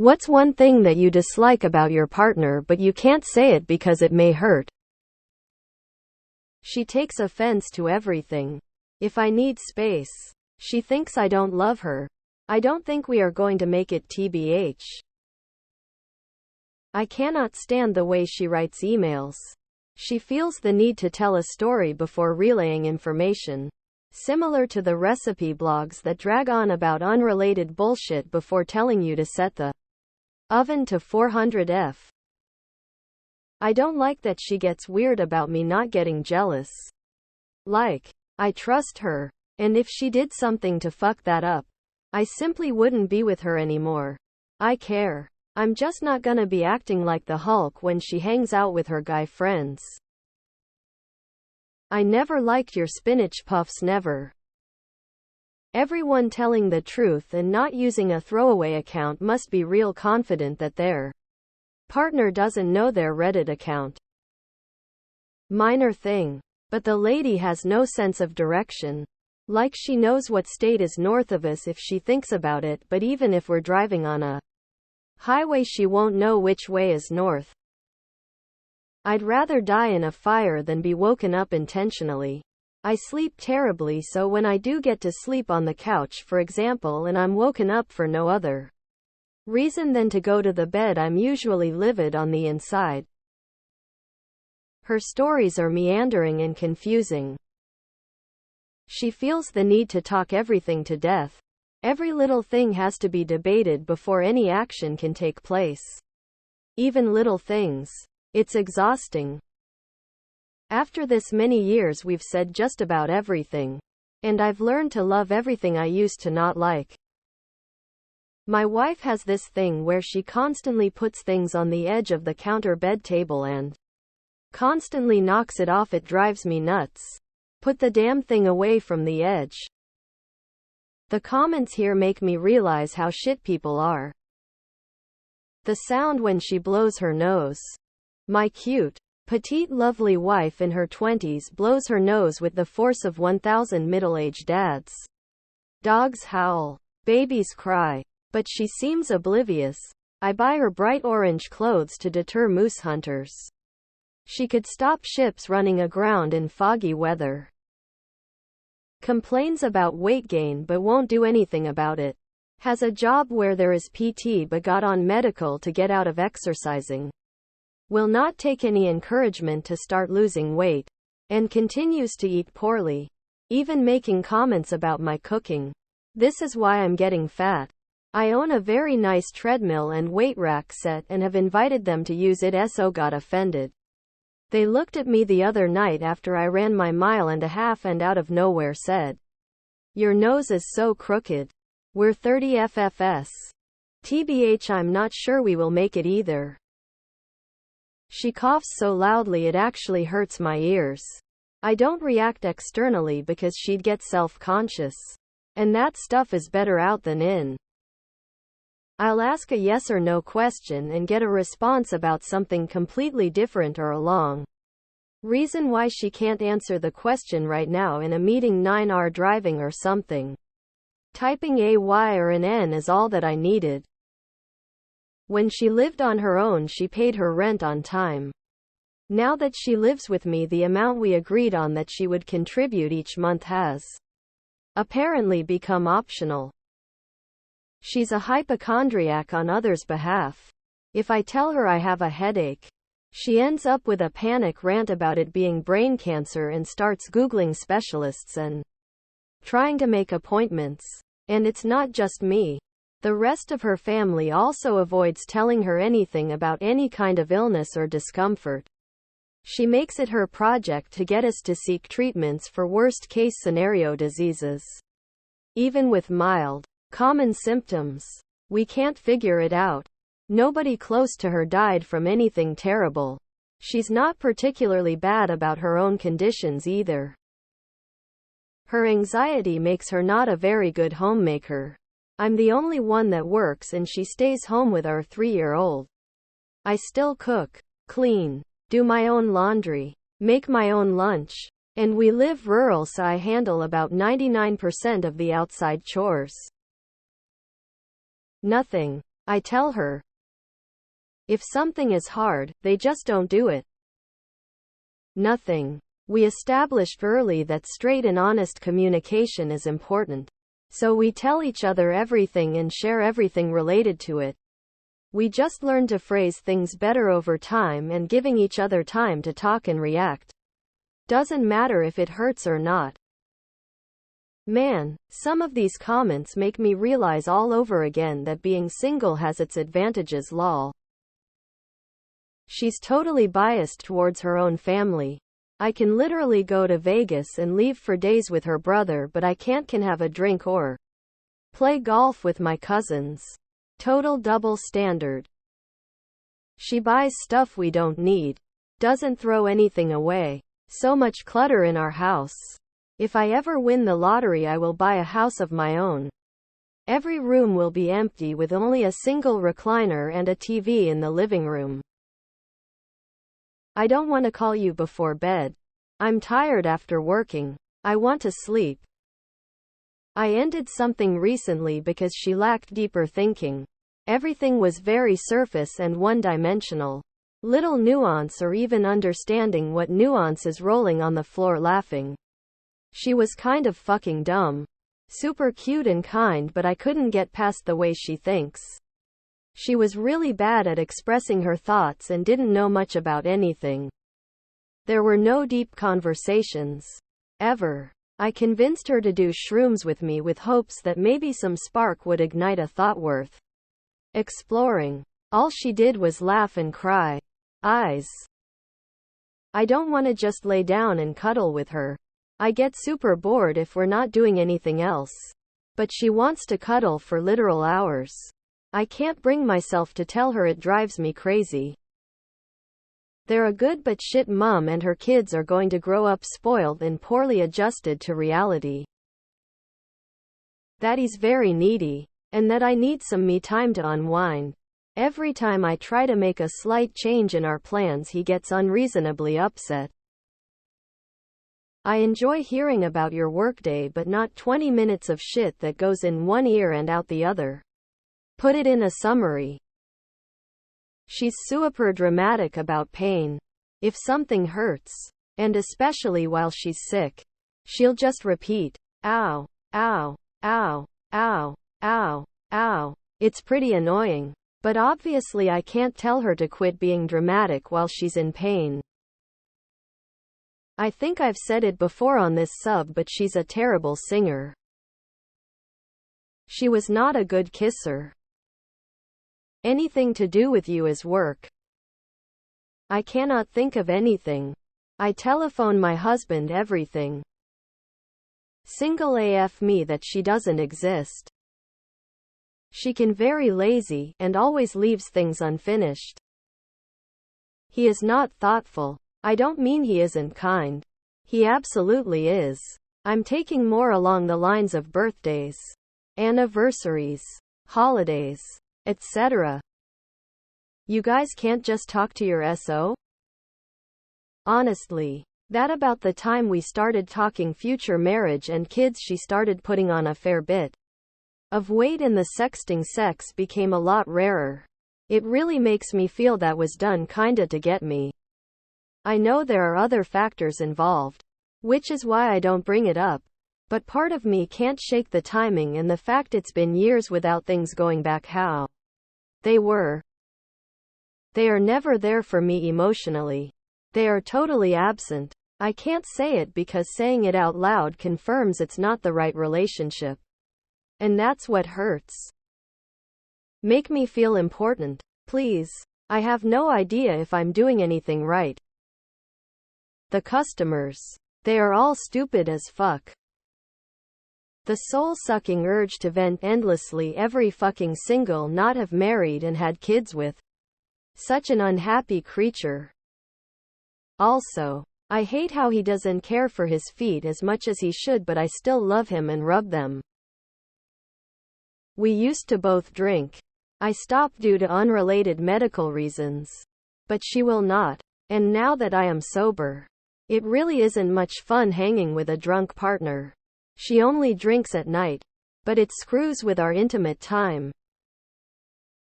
What's one thing that you dislike about your partner but you can't say it because it may hurt? She takes offense to everything. If I need space, she thinks I don't love her. I don't think we are going to make it tbh. I cannot stand the way she writes emails. She feels the need to tell a story before relaying information. Similar to the recipe blogs that drag on about unrelated bullshit before telling you to set the oven to 400°F. I don't like that she gets weird about me not getting jealous. Like, I trust her, and if she did something to fuck that up, I simply wouldn't be with her anymore. I care. I'm just not gonna be acting like the Hulk when she hangs out with her guy friends. I never liked your spinach puffs, never. Everyone telling the truth and not using a throwaway account must be real confident that their partner doesn't know their Reddit account. Minor thing. But the lady has no sense of direction. Like she knows what state is north of us if she thinks about it, but even if we're driving on a highway she won't know which way is north. I'd rather die in a fire than be woken up intentionally. I sleep terribly, so when I do get to sleep on the couch, for example, and I'm woken up for no other reason than to go to the bed, I'm usually livid on the inside. Her stories are meandering and confusing. She feels the need to talk everything to death. Every little thing has to be debated before any action can take place. Even little things. It's exhausting. After this many years we've said just about everything. And I've learned to love everything I used to not like. My wife has this thing where she constantly puts things on the edge of the counter bed table and constantly knocks it off. It drives me nuts. Put the damn thing away from the edge. The comments here make me realize how shit people are. The sound when she blows her nose. My cute, petite lovely wife in her 20s blows her nose with the force of 1,000 middle-aged dads. Dogs howl. Babies cry. But she seems oblivious. I buy her bright orange clothes to deter moose hunters. She could stop ships running aground in foggy weather. Complains about weight gain but won't do anything about it. Has a job where there is PT but got on medical to get out of exercising. Will not take any encouragement to start losing weight. And continues to eat poorly. Even making comments about my cooking. This is why I'm getting fat. I own a very nice treadmill and weight rack set and have invited them to use it. So got offended. They looked at me the other night after I ran my 1.5 miles and out of nowhere said, "Your nose is so crooked. We're 30 FFS. TBH, I'm not sure we will make it either." She coughs so loudly it actually hurts my ears. I don't react externally because she'd get self-conscious. And that stuff is better out than in. I'll ask a yes or no question and get a response about something completely different or a long reason why she can't answer the question right now in a meeting, 9 hour driving or something. Typing a Y or an N is all that I needed. When she lived on her own, she paid her rent on time. Now that she lives with me, the amount we agreed on that she would contribute each month has apparently become optional. She's a hypochondriac on others' behalf. If I tell her I have a headache, she ends up with a panic rant about it being brain cancer and starts Googling specialists and trying to make appointments. And it's not just me. The rest of her family also avoids telling her anything about any kind of illness or discomfort. She makes it her project to get us to seek treatments for worst-case scenario diseases. Even with mild, common symptoms, we can't figure it out. Nobody close to her died from anything terrible. She's not particularly bad about her own conditions either. Her anxiety makes her not a very good homemaker. I'm the only one that works and she stays home with our 3-year-old. I still cook, clean, do my own laundry, make my own lunch. And we live rural, so I handle about 99% of the outside chores. Nothing I tell her, if something is hard, they just don't do it. Nothing. We established early that straight and honest communication is important. So we tell each other everything and share everything related to it. We just learn to phrase things better over time and giving each other time to talk and react. Doesn't matter if it hurts or not. Man, some of these comments make me realize all over again that being single has its advantages lol. She's totally biased towards her own family. I can literally go to Vegas and leave for days with her brother, but I can't can have a drink or play golf with my cousins. Total double standard. She buys stuff we don't need. Doesn't throw anything away. So much clutter in our house. If I ever win the lottery, I will buy a house of my own. Every room will be empty with only a single recliner and a TV in the living room. I don't want to call you before bed. I'm tired after working. I want to sleep. I ended something recently because she lacked deeper thinking. Everything was very surface and one-dimensional. Little nuance or even understanding what nuance is, rolling on the floor laughing. She was kind of fucking dumb. Super cute and kind, but I couldn't get past the way she thinks. She was really bad at expressing her thoughts and didn't know much about anything. There were no deep conversations. Ever. I convinced her to do shrooms with me with hopes that maybe some spark would ignite a thought worth exploring. All she did was laugh and cry. Eyes. I don't want to just lay down and cuddle with her. I get super bored if we're not doing anything else. But she wants to cuddle for literal hours. I can't bring myself to tell her, it drives me crazy. They're a good but shit mom and her kids are going to grow up spoiled and poorly adjusted to reality. That he's very needy. And that I need some me time to unwind. Every time I try to make a slight change in our plans, he gets unreasonably upset. I enjoy hearing about your workday, but not 20 minutes of shit that goes in one ear and out the other. Put it in a summary. She's super dramatic about pain. If something hurts, and especially while she's sick, she'll just repeat, ow, ow, ow, ow, ow, ow. It's pretty annoying. But obviously I can't tell her to quit being dramatic while she's in pain. I think I've said it before on this sub, but she's a terrible singer. She was not a good kisser. Anything to do with you is work. I cannot think of anything. I telephone my husband everything. Single AF me that she doesn't exist. She can very lazy, and always leaves things unfinished. He is not thoughtful. I don't mean he isn't kind. He absolutely is. I'm taking more along the lines of birthdays, anniversaries, holidays, etc. You guys can't just talk to your SO? Honestly, that about the time we started talking future marriage and kids, she started putting on a fair bit of weight and the sexting sex became a lot rarer. It really makes me feel that was done kinda to get me. I know there are other factors involved, which is why I don't bring it up. But part of me can't shake the timing and the fact it's been years without things going back how they were. They are never there for me emotionally. They are totally absent. I can't say it because saying it out loud confirms it's not the right relationship. And that's what hurts. Make me feel important, please. I have no idea if I'm doing anything right. The customers. They are all stupid as fuck. The soul-sucking urge to vent endlessly every fucking single not have married and had kids with. Such an unhappy creature. Also, I hate how he doesn't care for his feet as much as he should, but I still love him and rub them. We used to both drink. I stopped due to unrelated medical reasons. But she will not. And now that I am sober, it really isn't much fun hanging with a drunk partner. She only drinks at night. But it screws with our intimate time.